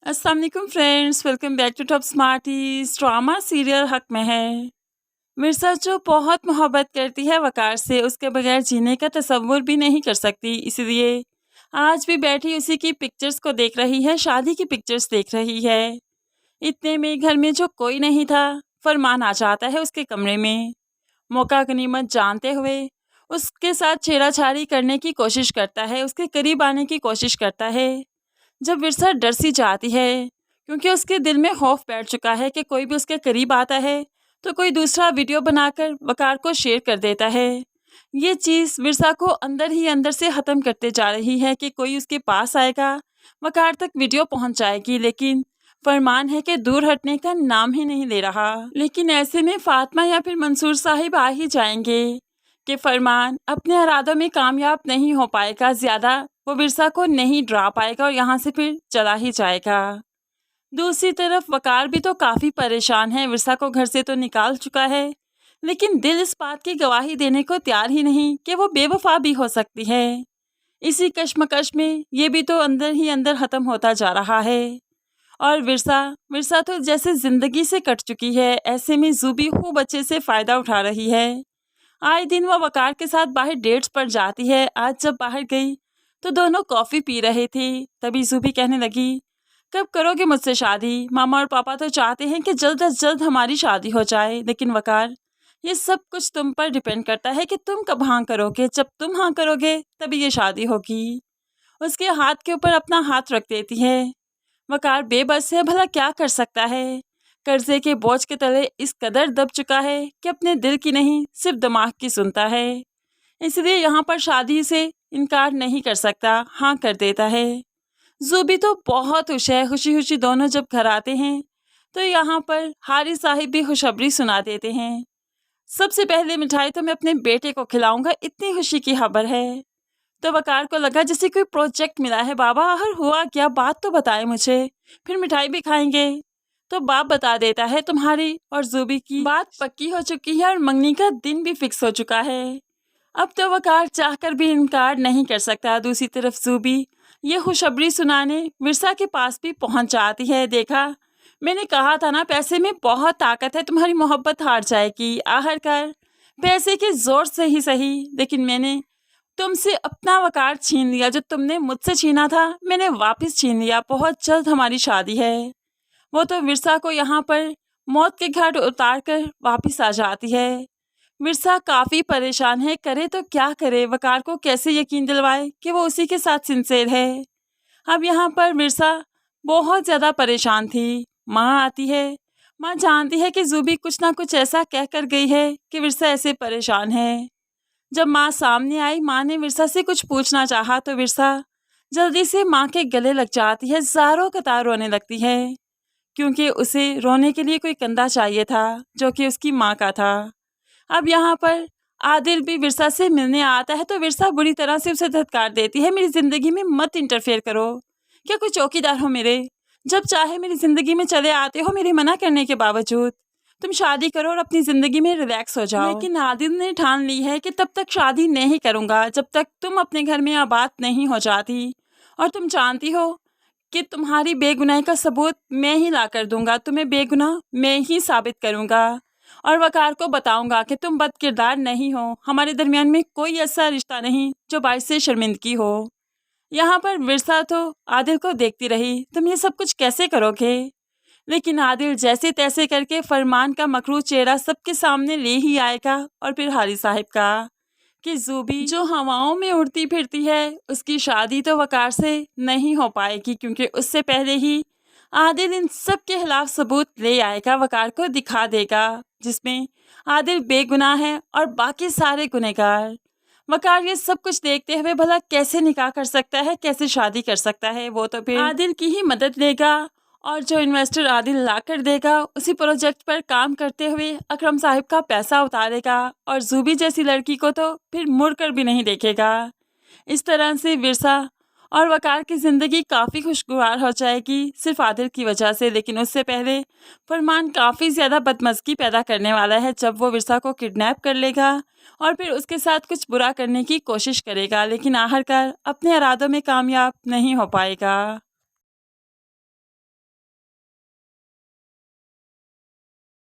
अस्सलाम वालेकुम friends, welcome back to Top Smarties. Drama serial Haq में है। मिर्जा जो बहुत मोहब्बत करती है वकार से, उसके बगैर जीने का तसव्वुर भी नहीं कर सकती। इसलिए आज भी बैठी उसी की पिक्चर्स को देख रही है, शादी की पिक्चर्स देख रही है। इतने में घर में जो कोई नहीं था, फरमान आ जाता है उसके कमरे में। मौका गनीमत जानते हुए उसके साथ छेड़ाछाड़ी करने की कोशिश करता है, उसके करीब आने की कोशिश करता है। जब विरसा डर सी जाती है, क्योंकि उसके दिल में खौफ बैठ चुका है कि कोई भी उसके करीब आता है तो कोई दूसरा वीडियो बनाकर वकार को शेयर कर देता है। ये चीज़ विरसा को अंदर ही अंदर से ख़त्म करते जा रही है कि कोई उसके पास आएगा, वकार तक वीडियो पहुंच जाएगी, लेकिन फरमान है कि दूर हटने का नाम ही नहीं ले रहा। लेकिन ऐसे में फातिमा या फिर मंसूर साहिब आ ही जाएंगे कि फरमान अपने इरादों में कामयाब नहीं हो पाएगा, ज़्यादा वो विरसा को नहीं डरा पाएगा और यहाँ से फिर चला ही जाएगा। दूसरी तरफ वकार भी तो काफ़ी परेशान है, विरसा को घर से तो निकाल चुका है, लेकिन दिल इस बात की गवाही देने को तैयार ही नहीं कि वो बेवफा भी हो सकती है। इसी कश्मकश में ये भी तो अंदर ही अंदर ख़त्म होता जा रहा है। और विरसा विरसा तो जैसे ज़िंदगी से कट चुकी है। ऐसे में जूबी खूब अच्छे से फ़ायदा उठा रही है। आए दिन वह वकार के साथ बाहर डेट्स पर जाती है। आज जब बाहर गई तो दोनों कॉफ़ी पी रहे थे, तभी जूबी कहने लगी, कब करोगे मुझसे शादी? मामा और पापा तो चाहते हैं कि जल्द अज जल्द हमारी शादी हो जाए, लेकिन वकार ये सब कुछ तुम पर डिपेंड करता है कि तुम कब हाँ करोगे। जब तुम हाँ करोगे तभी ये शादी होगी। उसके हाथ के ऊपर अपना हाथ रख देती है। वकार बेबस है, भला क्या कर सकता है। कर्जे के बोझ के तले इस कदर दब चुका है कि अपने दिल की नहीं सिर्फ दिमाग की सुनता है। इसलिए यहाँ पर शादी से इनकार नहीं कर सकता, हाँ कर देता है। जूबी तो बहुत खुश है। खुशी खुशी दोनों जब घर आते हैं तो यहाँ पर हारिस साहिब भी खुशखबरी सुना देते हैं, सबसे पहले मिठाई तो मैं अपने बेटे को खिलाऊंगा, इतनी खुशी की खबर है। तो वकार को लगा जैसे कोई प्रोजेक्ट मिला है। बाबा आखिर हुआ क्या, बात तो बताए मुझे, फिर मिठाई भी खाएंगे। तो बाप बता देता है, तुम्हारी और जूबी की बात पक्की हो चुकी है और मंगनी का दिन भी फिक्स हो चुका है। अब तो वकार चाहकर भी इनकार नहीं कर सकता। दूसरी तरफ जूबी ये खुशखबरी सुनाने विरसा के पास भी पहुंच जाती है। देखा, मैंने कहा था ना, पैसे में बहुत ताकत है, तुम्हारी मोहब्बत हार जाएगी। आखिरकार पैसे के जोर से ही सही, लेकिन मैंने तुमसे अपना वकार छीन लिया। जो तुमने मुझसे छीना था मैंने वापस छीन लिया। बहुत जल्द हमारी शादी है। वो तो विरसा को यहाँ पर मौत के घाट उतार कर वापस आ जाती है। विरसा काफ़ी परेशान है, करे तो क्या करे, वकार को कैसे यकीन दिलवाए कि वो उसी के साथ सिंसेर है। अब यहाँ पर विरसा बहुत ज़्यादा परेशान थी। माँ आती है। माँ जानती है कि जूबी कुछ ना कुछ ऐसा कह कर गई है कि विरसा ऐसे परेशान है। जब माँ सामने आई, माँ ने विरसा से कुछ पूछना चाहा तो विरसा जल्दी से माँ के गले लग जाती है, ज़ारों कतार रोने लगती है, क्योंकि उसे रोने के लिए कोई कंधा चाहिए था जो कि उसकी माँ का था। अब यहाँ पर आदिल भी विरसा से मिलने आता है तो विरसा बुरी तरह से उसे धत्कार देती है, मेरी ज़िंदगी में मत इंटरफेयर करो। क्या कोई चौकीदार हो मेरे? जब चाहे मेरी ज़िंदगी में चले आते हो, मेरे मना करने के बावजूद। तुम शादी करो और अपनी ज़िंदगी में रिलैक्स हो जाओ। लेकिन आदिल ने ठान ली है कि तब तक शादी नहीं करूँगा जब तक तुम अपने घर में आबाद नहीं हो जाती। और तुम जानती हो कि तुम्हारी बेगुनाही का सबूत मैं ही ला कर दूंगा। तुम्हें बेगुनाह मैं ही साबित करूंगा और वकार को बताऊंगा कि तुम बदकिरदार नहीं हो। हमारे दरमियान में कोई ऐसा रिश्ता नहीं जो बाइस से शर्मिंदगी हो। यहाँ पर विरसा तो आदिल को देखती रही, तुम ये सब कुछ कैसे करोगे? लेकिन आदिल जैसे तैसे करके फरमान का मकरूज चेहरा सबके सामने ले ही आएगा और फिर हारिस साहिब का कि जूबी जो हवाओं में उड़ती फिरती है, उसकी शादी तो वकार से नहीं हो पाएगी, क्योंकि उससे पहले ही आदिल इन सब के खिलाफ सबूत ले आएगा, वकार को दिखा देगा, जिसमें आदिल बेगुनाह है और बाकी सारे गुनहगार। वकार ये सब कुछ देखते हुए भला कैसे निकाह कर सकता है, कैसे शादी कर सकता है? वो तो फिर आदिल की ही मदद लेगा और जो इन्वेस्टर आदिल ला कर देगा, उसी प्रोजेक्ट पर काम करते हुए अकरम साहिब का पैसा उतारेगा और जूबी जैसी लड़की को तो फिर मुड़कर भी नहीं देखेगा। इस तरह से विरसा और वकार की ज़िंदगी काफ़ी खुशगवार हो जाएगी सिर्फ आदिल की वजह से। लेकिन उससे पहले फरमान काफ़ी ज़्यादा बदमज़गी पैदा करने वाला है जब वो विरसा को किडनैप कर लेगा और फिर उसके साथ कुछ बुरा करने की कोशिश करेगा, लेकिन आखिरकार अपने इरादों में कामयाब नहीं हो पाएगा।